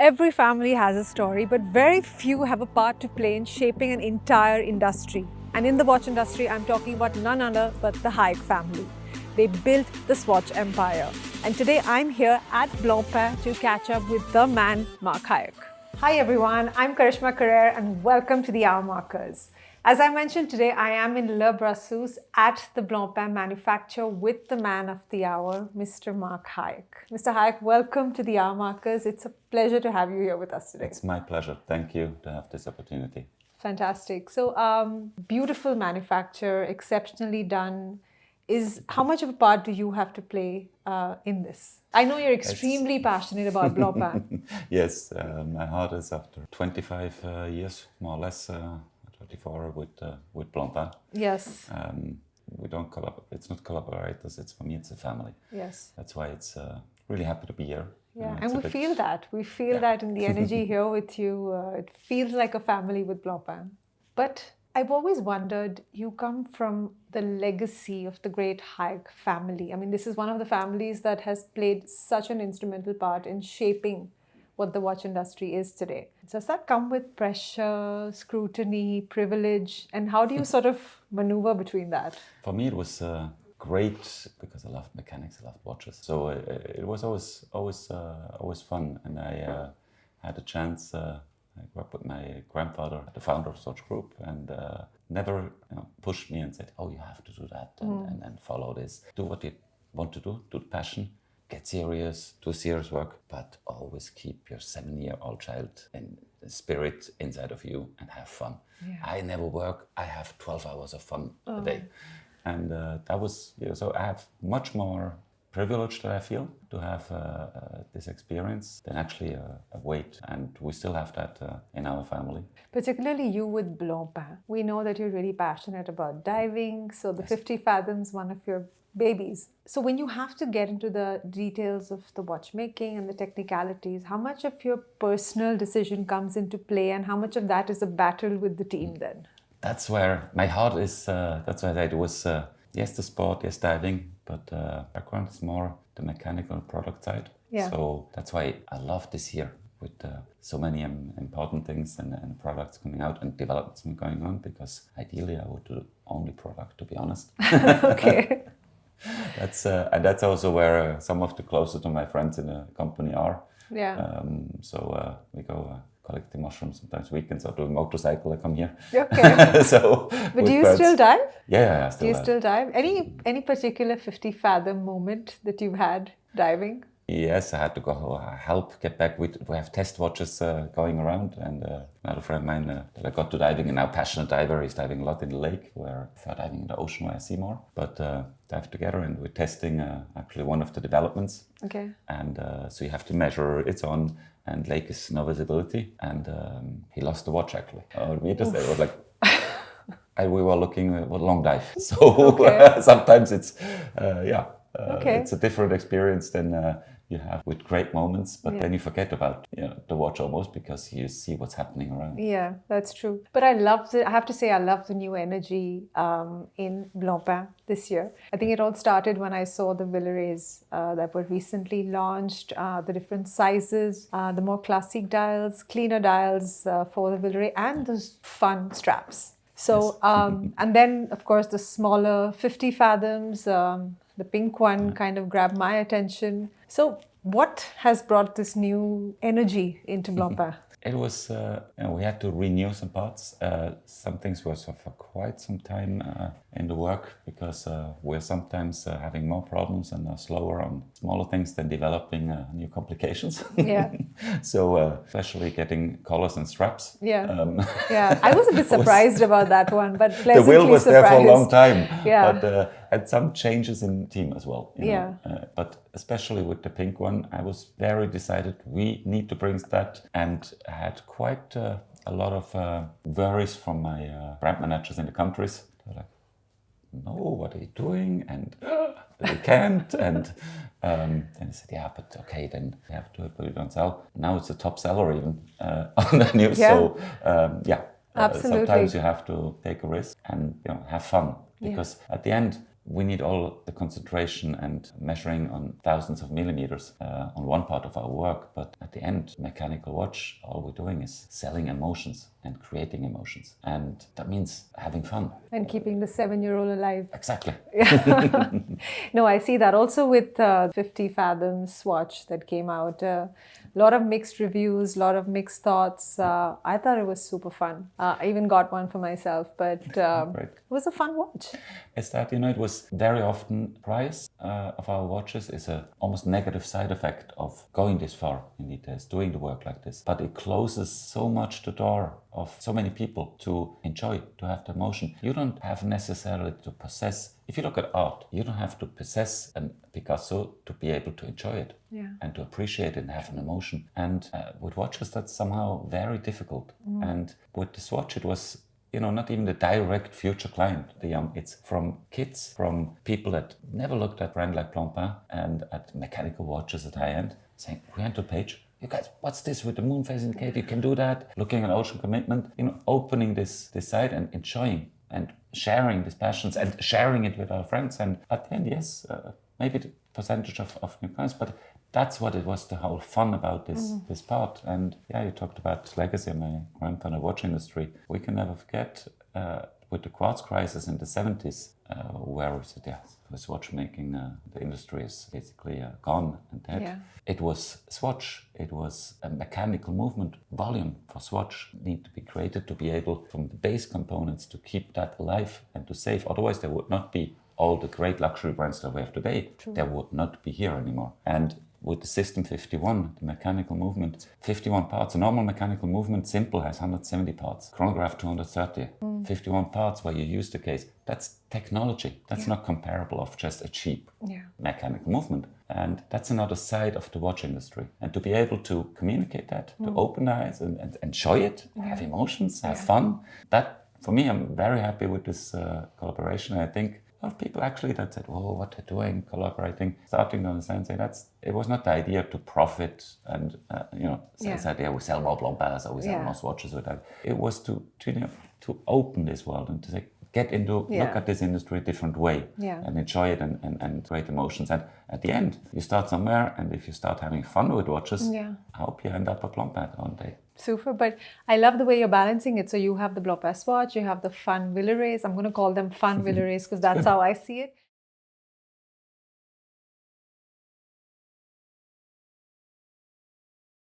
Every family has a story, but very few have a part to play in shaping an entire industry. And in the watch industry, I'm talking about none other but the Hayek family. They built this watch empire. And today I'm here at Blancpain to catch up with the man, Marc Hayek. Hi everyone, I'm Karishma Karer and welcome to the Hour Markers. As I mentioned today, I am in Le Brassus at the Blancpain manufacture with the man of the hour, Mr. Marc Hayek. Mr. Hayek, welcome to the Hour Markers. It's a pleasure to have you here with us today. It's my pleasure. Thank you to have this opportunity. Fantastic. So, beautiful manufacture, exceptionally done. How much of a part do you have to play in this? I know you're extremely passionate about Blancpain. Yes, my heart is after 25 years, more or less, 24 with Blancpain. Yes. We don't collaborate. It's not collaborators. It's for me. It's a family. Yes. That's why it's really happy to be here. Yeah, and we feel that. We feel that in the energy here with you. It feels like a family with Blancpain. But I've always wondered, you come from the legacy of the great Hayek family. I mean, this is one of the families that has played such an instrumental part in shaping what the watch industry is today. Does that come with pressure, scrutiny, privilege? And how do you sort of maneuver between that? For me, it was great because I loved mechanics, I loved watches. So it was always fun. And I had a chance. I grew up with my grandfather, the founder of such group, and never pushed me and said, "Oh, you have to do that and follow this. Do what you want to do the passion, get serious, do serious work, but always keep your 7-year-old child in spirit inside of you and have fun." Yeah. I never work. I have 12 hours of fun a day, and that was so. I have much more privilege that I feel to have this experience than actually a weight, and we still have that in our family. Particularly you with Blancpain. We know that you're really passionate about diving, so the 50 Fathoms, one of your babies. So when you have to get into the details of the watchmaking and the technicalities, how much of your personal decision comes into play and how much of that is a battle with the team then? That's where my heart is, that's why I said it was, yes, the sport, yes, diving, but background is more the mechanical product side. Yeah. So that's why I love this year with so many important things and products coming out and developments going on, because ideally I would do only product, to be honest. Okay. And that's also where some of the closer to my friends in the company are. Yeah. So we go collecting mushrooms sometimes weekends, or do a motorcycle. I come here. Okay. So. But do you still dive? Yeah, I still. Do you still dive? Any particular 50 fathom moment that you've had diving? Yes, I had to go help get back. We have test watches going around, and another friend of mine that I got to diving, and now passionate diver, is diving a lot in the lake, where I prefer diving in the ocean where I see more. But dive together, and we're testing actually one of the developments. Okay. And so you have to measure it's on, and lake is no visibility, and he lost the watch actually. We just it was like. We were looking at a long dive, so sometimes it's it's a different experience than you have with great moments, but then you forget about the watch almost, because you see what's happening around. Yeah, that's true. But I have to say I love the new energy in Blancpain this year. I think it all started when I saw the Villereys that were recently launched, the different sizes, the more classic dials, cleaner dials for the Villerey, and those fun straps. So, and then, of course, the smaller 50 Fathoms, the pink one kind of grabbed my attention. So, what has brought this new energy into Blancpain? It was, we had to renew some parts. Some things were for quite some time in the work, because we're sometimes having more problems and are slower on smaller things than developing new complications. Yeah. So especially getting collars and straps. Yeah. Yeah. I was a bit surprised about that one, but pleasantly surprised. The will was there for a long time. Yeah. But had some changes in the team as well. Yeah. But especially with the pink one, I was very decided we need to bring that, and I had quite a lot of worries from my brand managers in the countries. They're like, "No, what are you doing?" And we can't. And I said, "Yeah, but okay, then we have to do it, but we don't sell." Now it's a top seller even on the news. Yeah. So absolutely. Sometimes you have to take a risk and have fun, because at the end, we need all the concentration and measuring on thousands of millimeters on one part of our work. But at the end, mechanical watch, all we're doing is selling emotions and creating emotions. And that means having fun. And keeping the 7-year-old alive. Exactly. No, I see that also with 50 Fathoms watch that came out. A lot of mixed reviews, a lot of mixed thoughts. I thought it was super fun. I even got one for myself, but it was a fun watch. Is that, it was very often price of our watches is a almost negative side effect of going this far in details, doing the work like this. But it closes so much the door of so many people to enjoy, to have the emotion. You don't have necessarily to possess. If you look at art, you don't have to possess a Picasso to be able to enjoy it and to appreciate it and have an emotion. And with watches, that's somehow very difficult. And with the Swatch, it was not even the direct future client, the young. It's from kids, from people that never looked at brand like Blancpain and at mechanical watches at high end, saying, we went to a page. You guys, what's this with the moon phase indicator? You can do that. Looking at ocean commitment, opening this side and enjoying and sharing these passions and sharing it with our friends. And at the end, yes, maybe the percentage of new clients, but that's what it was, the whole fun about this part. And you talked about legacy of my grandfather watch industry. We can never forget with the quartz crisis in the 70s, where we said, with watchmaking, the industry is basically gone and dead. Yeah. It was Swatch. It was a mechanical movement. Volume for Swatch need to be created to be able, from the base components, to keep that alive and to save. Otherwise, there would not be all the great luxury brands that we have today. True. They would not be here anymore. And with the System 51, the mechanical movement, 51 parts. A normal mechanical movement, simple, has 170 parts. Chronograph 230. 51 parts where you use the case. That's technology. That's not comparable of just a cheap mechanical movement. And that's another side of the watch industry. And to be able to communicate that, to open eyes and enjoy it, have emotions, have fun, that, for me, I'm very happy with this collaboration. I think a lot of people actually that said, "Oh, what they're doing, collaborating," starting to understand, say it was not the idea to profit and say, we sell more Blancpains or we sell more swatches with that. It was to open this world and to say, get into, look at this industry a different way and enjoy it and create emotions. And at the end, you start somewhere, and if you start having fun with watches, I hope you end up at Blancpain one day. Super, but I love the way you're balancing it. So you have the Blancpain swatch, you have the fun Villeroys. I'm going to call them fun Villeroys because that's how I see it.